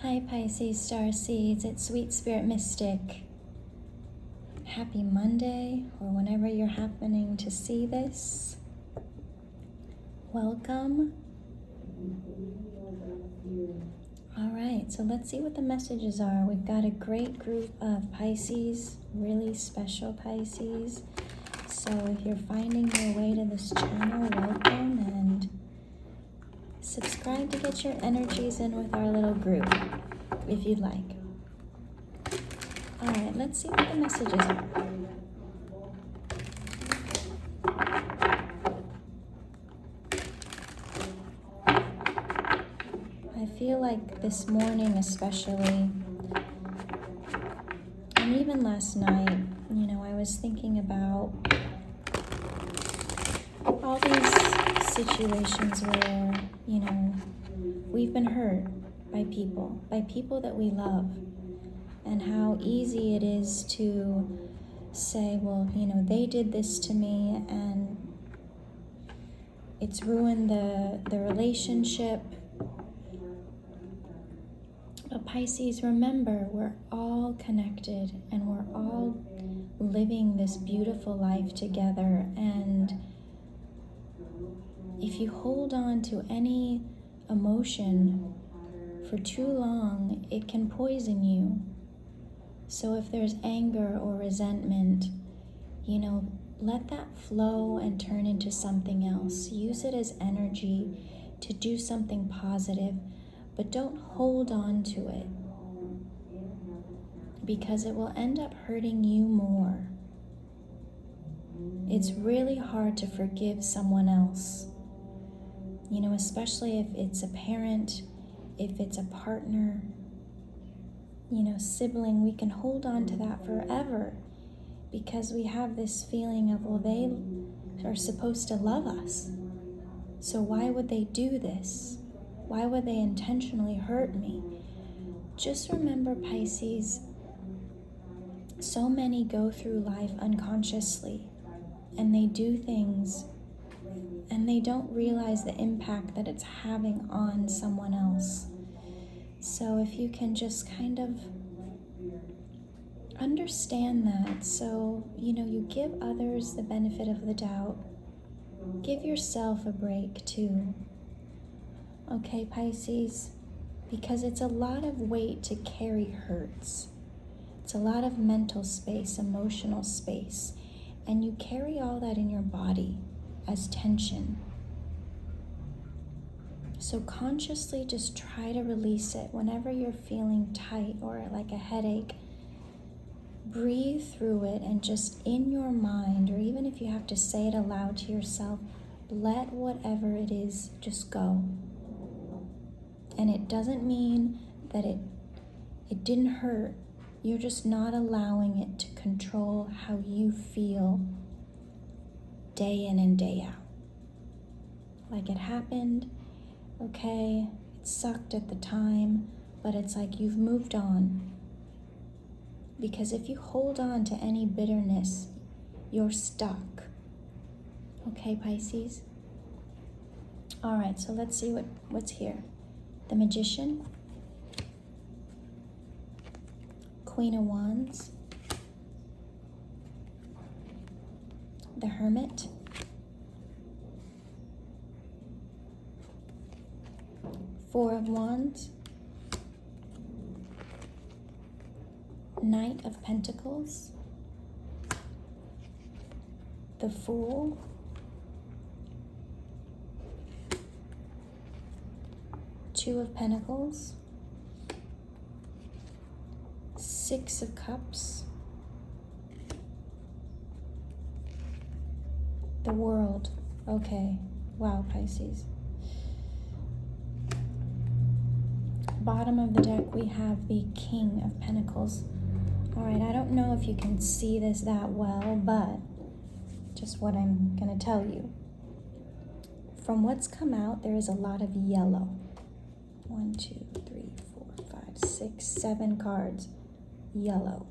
Hi Pisces Starseeds, it's Sweet Spirit Mystic. Happy Monday, or whenever you're happening to see this. Welcome. Alright, so let's see what the messages are. We've got a great group of Pisces, really special Pisces. So if you're finding your way to this channel, welcome, and subscribe to get your energies in with our little group, if you'd like. Alright, let's see what the messages are. I feel like this morning especially, and even last night, I was thinking about all these situations where, we've been hurt by people that we love, and how easy it is to say, well, they did this to me and it's ruined the relationship. But Pisces, remember, we're all connected and we're all living this beautiful life together. And if you hold on to any emotion for too long, it can poison you. So if there's anger or resentment, let that flow and turn into something else. Use it as energy to do something positive, but don't hold on to it, because it will end up hurting you more. It's really hard to forgive someone else, especially if it's a parent, if it's a partner, sibling. We can hold on to that forever because we have this feeling of, well, they are supposed to love us, so why would they do this? Why would they intentionally hurt me? Just remember, Pisces, so many go through life unconsciously, and they do things and they don't realize the impact that it's having on someone else. So if you can just kind of understand that, so you give others the benefit of the doubt, give yourself a break too. Okay, Pisces, because it's a lot of weight to carry hurts. It's a lot of mental space, emotional space, and you carry all that in your body as tension. So consciously just try to release it whenever you're feeling tight or like a headache. Breathe through it, and just in your mind, or even if you have to say it aloud to yourself, let whatever it is just go. And it doesn't mean that it didn't hurt. You're just not allowing it to control how you feel day in and day out. Like, it happened, okay, it sucked at the time, but it's like you've moved on. Because if you hold on to any bitterness, you're stuck. Okay, Pisces? All right, so let's see what's here. The Magician, Queen of Wands, the Hermit, Four of Wands, Knight of Pentacles, the Fool, Two of Pentacles, Six of Cups, the World. Okay, wow, Pisces. Bottom of the deck, we have the King of Pentacles. All right, I don't know if you can see this that well, but just what I'm going to tell you. From what's come out, there is a lot of yellow. 1, 2, 3, 4, 5, 6, 7 cards. Yellow.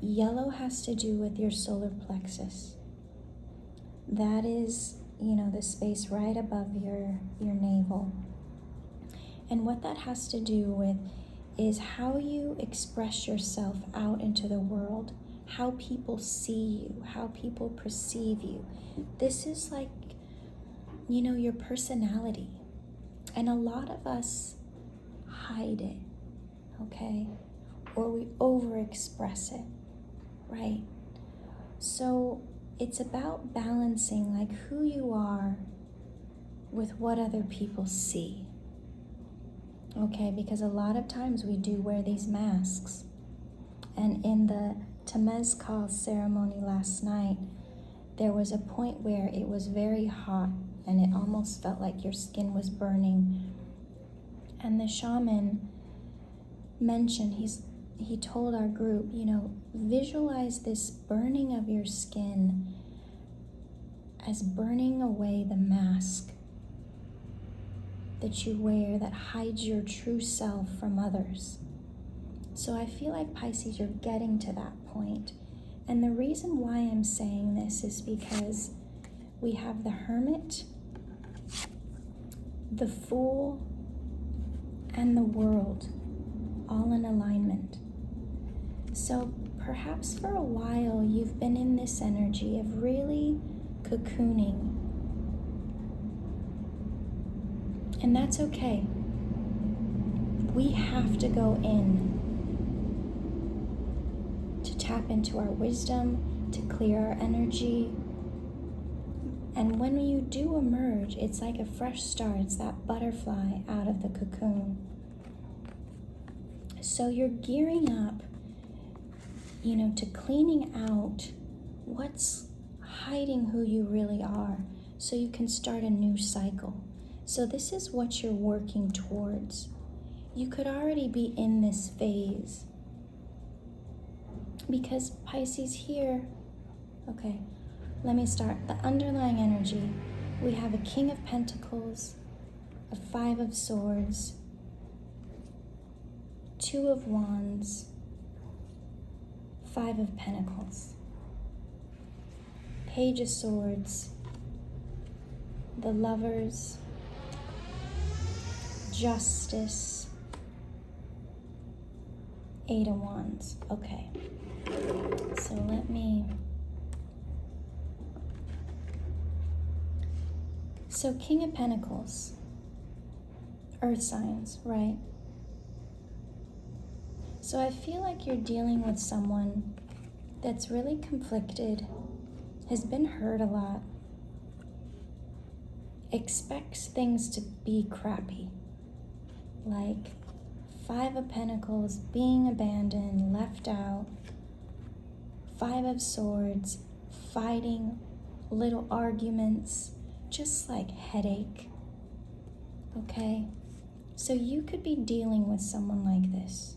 Yellow has to do with your solar plexus. That is, the space right above your navel. And what that has to do with is how you express yourself out into the world, how people see you, how people perceive you. This is like, your personality. And a lot of us hide it, okay? Or we overexpress it, right? So it's about balancing like who you are with what other people see. Okay, because a lot of times we do wear these masks. And in the Temezcal ceremony last night, there was a point where it was very hot and it almost felt like your skin was burning. And the shaman mentioned, he told our group, visualize this burning of your skin as burning away the mask that you wear that hides your true self from others. So I feel like, Pisces, you're getting to that point. And the reason why I'm saying this is because we have the Hermit, the Fool, and the World all in alignment. So perhaps for a while you've been in this energy of really cocooning. And that's okay. We have to go in to tap into our wisdom, to clear our energy. And when you do emerge, it's like a fresh start. It's that butterfly out of the cocoon. So you're gearing up, to cleaning out what's hiding who you really are so you can start a new cycle. So this is what you're working towards. You could already be in this phase. Because Pisces here, okay, let me start. The underlying energy, we have a King of Pentacles, a Five of Swords, Two of Wands, Five of Pentacles, Page of Swords, the Lovers, Justice, Eight of Wands. Okay, so so King of Pentacles, Earth signs, right? So I feel like you're dealing with someone that's really conflicted, has been hurt a lot, expects things to be crappy, like Five of Pentacles, being abandoned, left out, Five of Swords, fighting, little arguments, just like headache, okay? So you could be dealing with someone like this,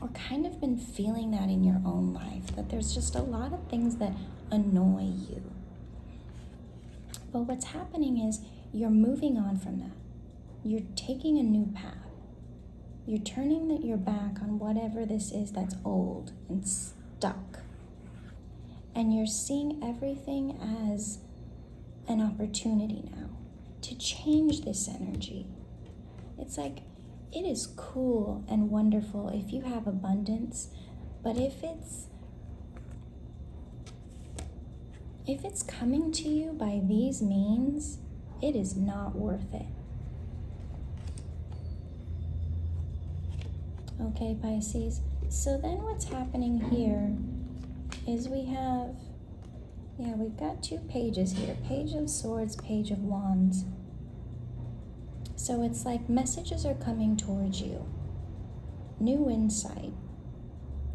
or kind of been feeling that in your own life, that there's just a lot of things that annoy you. But what's happening is you're moving on from that. You're taking a new path. You're turning your back on whatever this is that's old and stuck. And you're seeing everything as an opportunity now to change this energy. It's like, it is cool and wonderful if you have abundance, but if it's coming to you by these means, it is not worth it. Okay, Pisces. So then what's happening here is we've got two pages here. Page of Swords, Page of Wands. So it's like messages are coming towards you. New insight.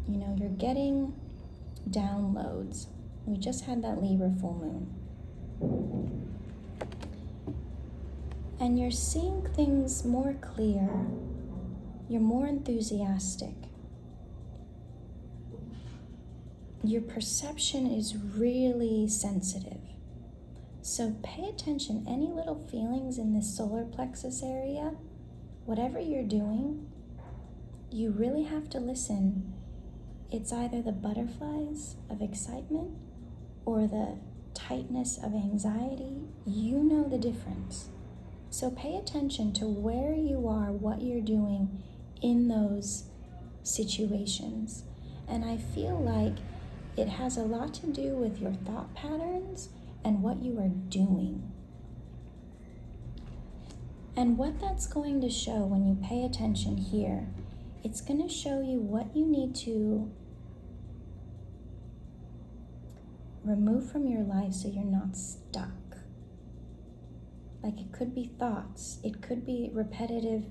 You're getting downloads. We just had that Libra full moon. And you're seeing things more clear. You're more enthusiastic. Your perception is really sensitive. So pay attention. Any little feelings in this solar plexus area, whatever you're doing, you really have to listen. It's either the butterflies of excitement or the tightness of anxiety. You know the difference. So pay attention to where you are, what you're doing in those situations. And I feel like it has a lot to do with your thought patterns and what you are doing. And what that's going to show when you pay attention here, it's going to show you what you need to remove from your life so you're not stuck. Like, it could be thoughts, it could be repetitive,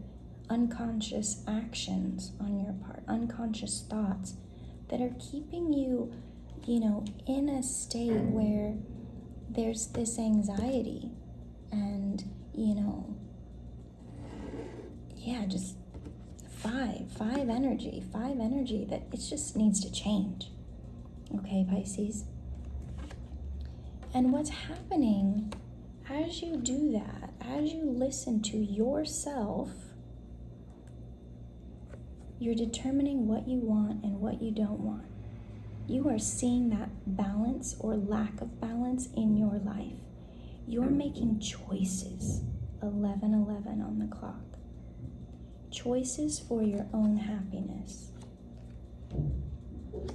unconscious actions on your part, unconscious thoughts that are keeping you, in a state where there's this anxiety and, just five energy that it just needs to change. Okay, Pisces? And what's happening as you do that, as you listen to yourself, you're determining what you want and what you don't want. You are seeing that balance or lack of balance in your life. You're making choices. 11:11 on the clock. Choices for your own happiness.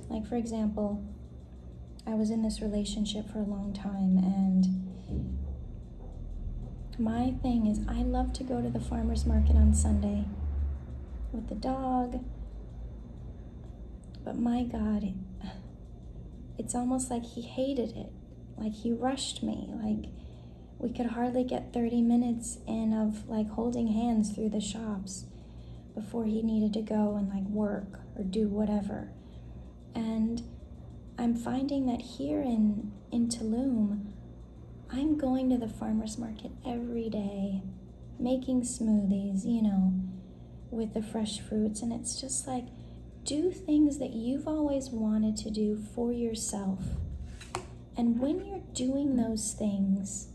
Like, for example, I was in this relationship for a long time, and my thing is I love to go to the farmer's market on Sunday with the dog, but my God, it's almost like he hated it. Like, he rushed me. Like, we could hardly get 30 minutes in of like holding hands through the shops before he needed to go and like work or do whatever. And I'm finding that here in Tulum, I'm going to the farmer's market every day, making smoothies, with the fresh fruits. And it's just like, do things that you've always wanted to do for yourself. And when you're doing those things,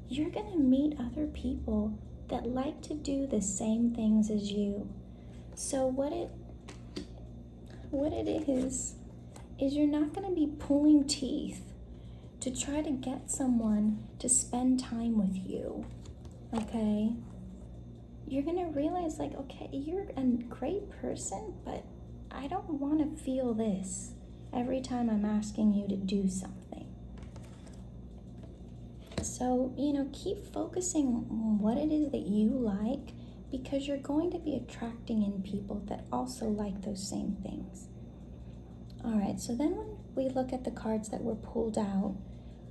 you're going to meet other people that like to do the same things as you. So what it is you're not going to be pulling teeth to try to get someone to spend time with you, okay? You're going to realize, like, okay, you're a great person, but I don't want to feel this every time I'm asking you to do something. So, keep focusing on what it is that you like, because you're going to be attracting in people that also like those same things. All right, so then when we look at the cards that were pulled out,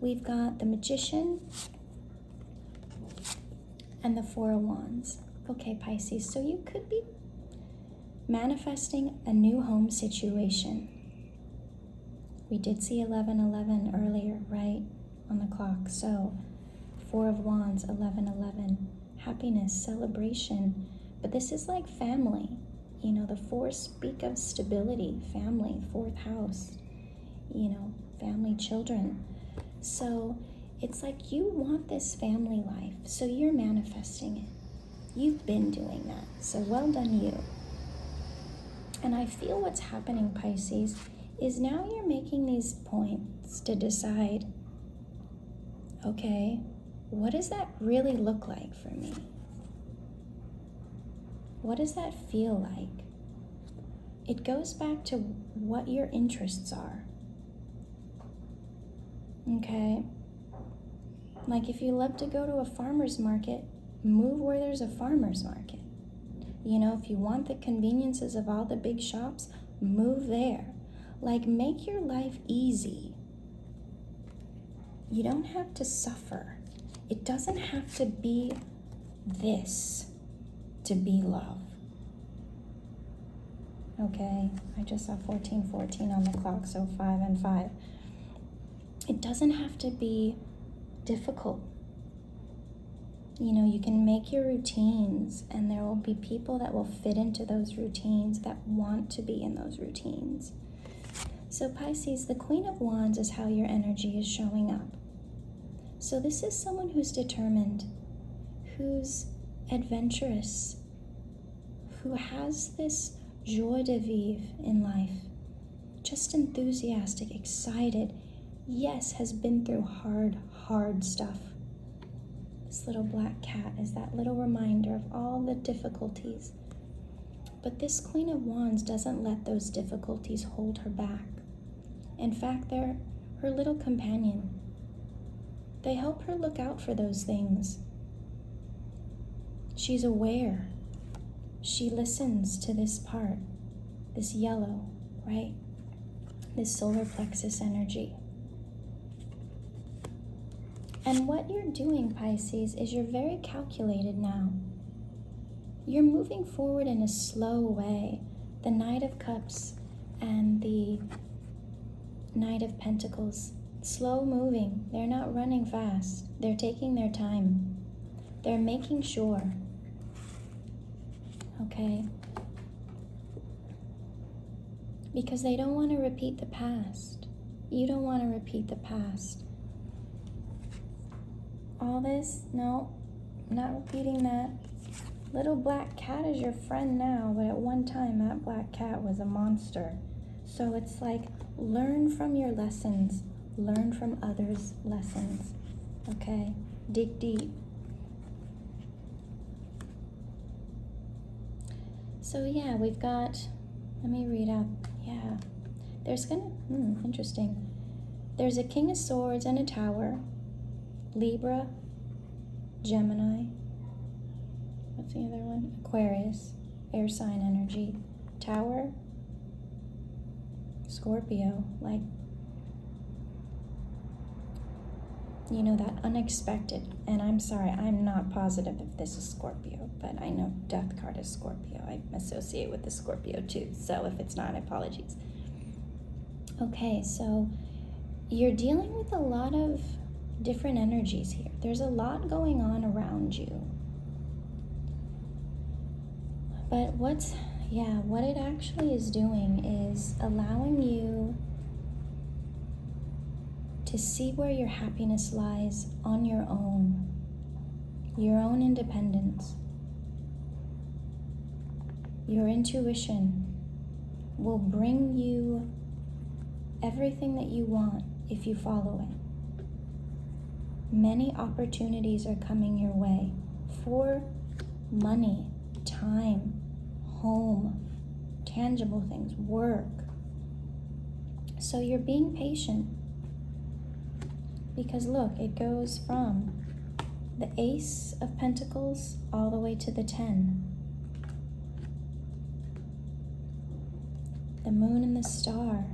we've got the Magician and the Four of Wands. Okay, Pisces, so you could be manifesting a new home situation. We did see 11:11 earlier, right, on the clock. So Four of Wands, 11:11, happiness, celebration. But this is like family. The fours speak of stability, family, fourth house, family, children. So it's like you want this family life, so you're manifesting it. You've been doing that, so well done you. And I feel what's happening, Pisces, is now you're making these points to decide, okay, what does that really look like for me? What does that feel like? It goes back to what your interests are. Okay? Like, if you love to go to a farmer's market, move where there's a farmer's market. If you want the conveniences of all the big shops, move there. Like, make your life easy. You don't have to suffer. It doesn't have to be this to be love. Okay, I just saw 14:14 on the clock, so 5 and 5. It doesn't have to be difficult. You can make your routines, and there will be people that will fit into those routines, that want to be in those routines. So Pisces, the Queen of Wands is how your energy is showing up. So this is someone who's determined, who's adventurous, who has this joie de vivre in life, just enthusiastic, excited, yes, has been through hard stuff. This little black cat is that little reminder of all the difficulties. But this Queen of Wands doesn't let those difficulties hold her back. In fact, they're her little companion. They help her look out for those things. She's aware. She listens to this part, this yellow, right? This solar plexus energy. And what you're doing, Pisces, is you're very calculated now. You're moving forward in a slow way. The Knight of Cups and the Knight of Pentacles, slow moving. They're not running fast. They're taking their time. They're making sure. Okay? Because they don't want to repeat the past. You don't want to repeat the past. All this, no, not repeating that. Little black cat is your friend now, but at one time that black cat was a monster. So it's like, learn from your lessons. Learn from others' lessons. Okay? Dig deep. So yeah, we've got, let me read out, yeah. There's interesting. There's a King of Swords and a Tower. Libra, Gemini, what's the other one? Aquarius, air sign energy. Tower, Scorpio, like, you know, that unexpected. And I'm sorry, I'm not positive if this is Scorpio, but I know Death card is Scorpio. I associate with the Scorpio too, so if it's not, apologies. Okay, so you're dealing with a lot of different energies here. There's a lot going on around you. But what it actually is doing is allowing you to see where your happiness lies on your own independence. Your intuition will bring you everything that you want if you follow it. Many opportunities are coming your way for money, time, home, tangible things, work. So you're being patient because look, it goes from the Ace of Pentacles all the way to the 10. The Moon and the Star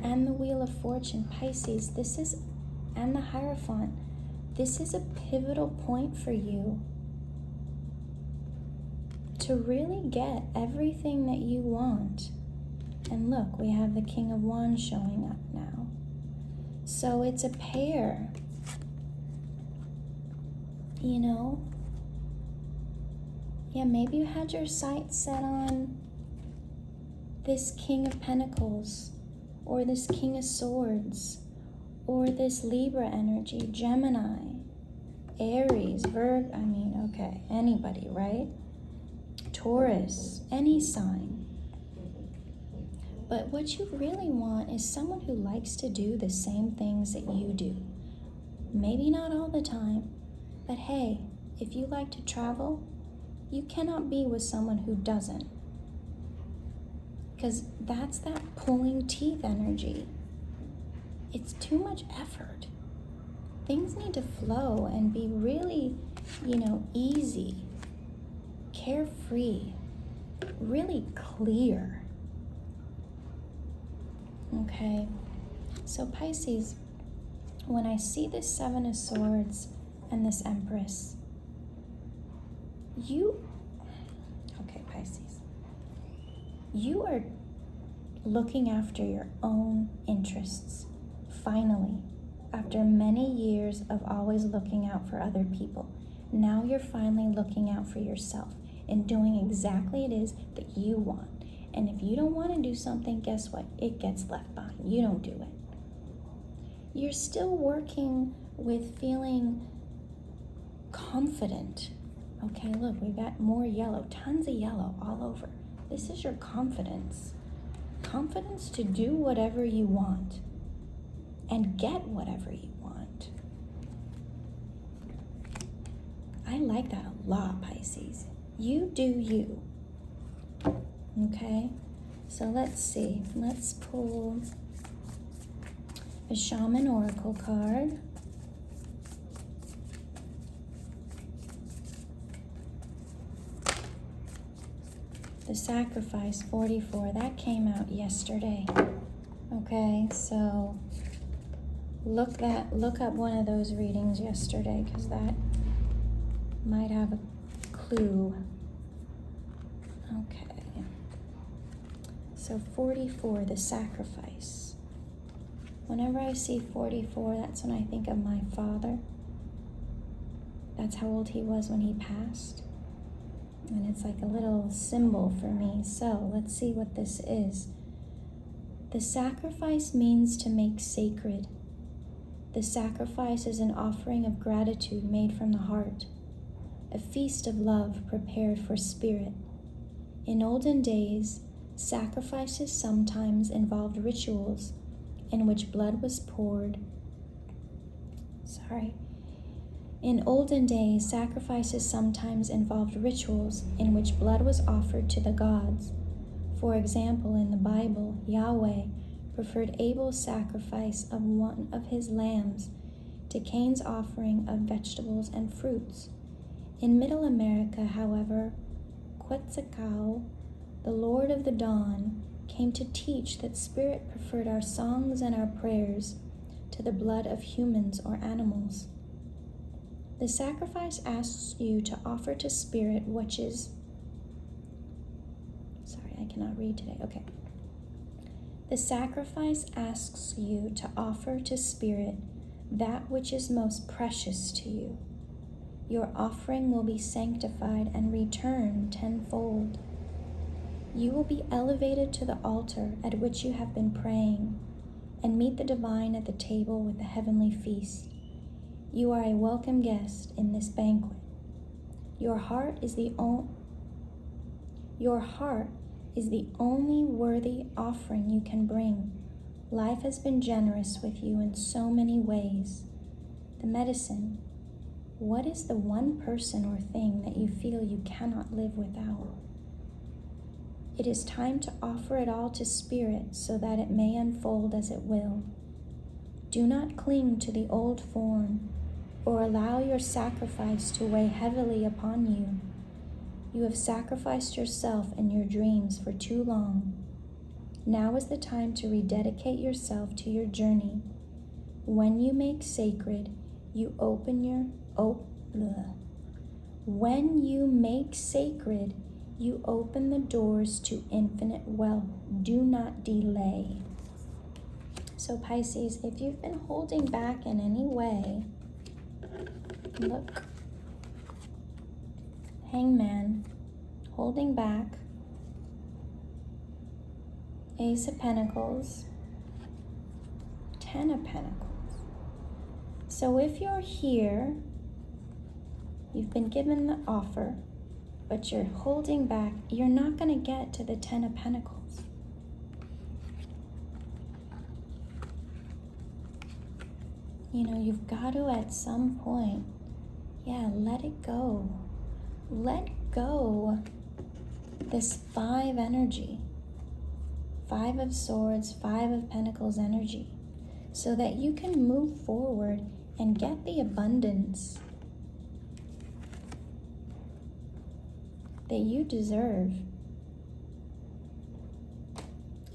and the Wheel of Fortune, Pisces, and the Hierophant. This is a pivotal point for you to really get everything that you want. And look, we have the King of Wands showing up now. So it's a pair, you know? Yeah, maybe you had your sights set on this King of Pentacles, or this King of Swords, or this Libra energy, Gemini, Aries, Virgo, okay, anybody, right? Taurus, any sign. But what you really want is someone who likes to do the same things that you do. Maybe not all the time, but hey, if you like to travel, you cannot be with someone who doesn't. Because that's that pulling teeth energy. It's too much effort. Things need to flow and be really, easy, carefree, really clear. Okay, so Pisces, when I see this Seven of Swords and this Empress, Pisces, you are looking after your own interests, finally, after many years of always looking out for other people. Now you're finally looking out for yourself and doing exactly it is that you want. And if you don't want to do something, guess what? It gets left behind. You don't do it. You're still working with feeling confident. Okay, look, we've got more yellow, tons of yellow all over. This is your confidence. Confidence to do whatever you want and get whatever you want. I like that a lot, Pisces. You do you. Okay, so let's see. Let's pull a Shaman Oracle card. The Sacrifice 44, that came out yesterday. Okay, so look up one of those readings yesterday, because that might have a clue. Okay. So 44, the Sacrifice. Whenever I see 44, that's when I think of my father. That's how old he was when he passed. And it's like a little symbol for me. So let's see what this is. The sacrifice means to make sacred. The sacrifice is an offering of gratitude made from the heart, a feast of love prepared for spirit. In olden days, sacrifices sometimes involved rituals in which blood was poured. In olden days, sacrifices sometimes involved rituals in which blood was offered to the gods. For example, in the Bible, Yahweh preferred Abel's sacrifice of one of his lambs to Cain's offering of vegetables and fruits. In Middle America, however, Quetzalcoatl, the Lord of the Dawn, came to teach that Spirit preferred our songs and our prayers to the blood of humans or animals. The sacrifice asks you to offer to Spirit which is... I cannot read today. Okay. The sacrifice asks you to offer to Spirit that which is most precious to you. Your offering will be sanctified and returned tenfold. You will be elevated to the altar at which you have been praying and meet the divine at the table with the heavenly feast. You are a welcome guest in this banquet. Your heart is the only worthy offering you can bring. Life has been generous with you in so many ways. The medicine. What is the one person or thing that you feel you cannot live without? It is time to offer it all to Spirit so that it may unfold as it will. Do not cling to the old form or allow your sacrifice to weigh heavily upon you. You have sacrificed yourself and your dreams for too long. Now is the time to rededicate yourself to your journey. When you make sacred, you open the doors to infinite wealth. Do not delay. So Pisces, if you've been holding back in any way, look. Hangman, holding back. Ace of Pentacles, 10 of Pentacles. So if you're here, you've been given the offer, but you're holding back, you're not going to get to the 10 of Pentacles. You've got to at some point, let it go. Let go this 5 energy, 5 of Swords, 5 of Pentacles energy, so that you can move forward and get the abundance that you deserve.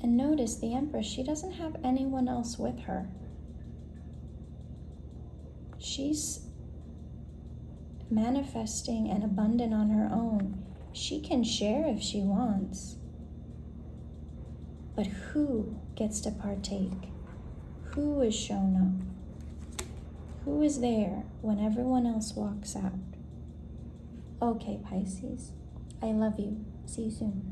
And notice the Empress, she doesn't have anyone else with her. She's manifesting and abundant on her own. She can share if she wants. But who gets to partake? Who is shown up? Who is there when everyone else walks out? Okay, Pisces, I love you. See you soon.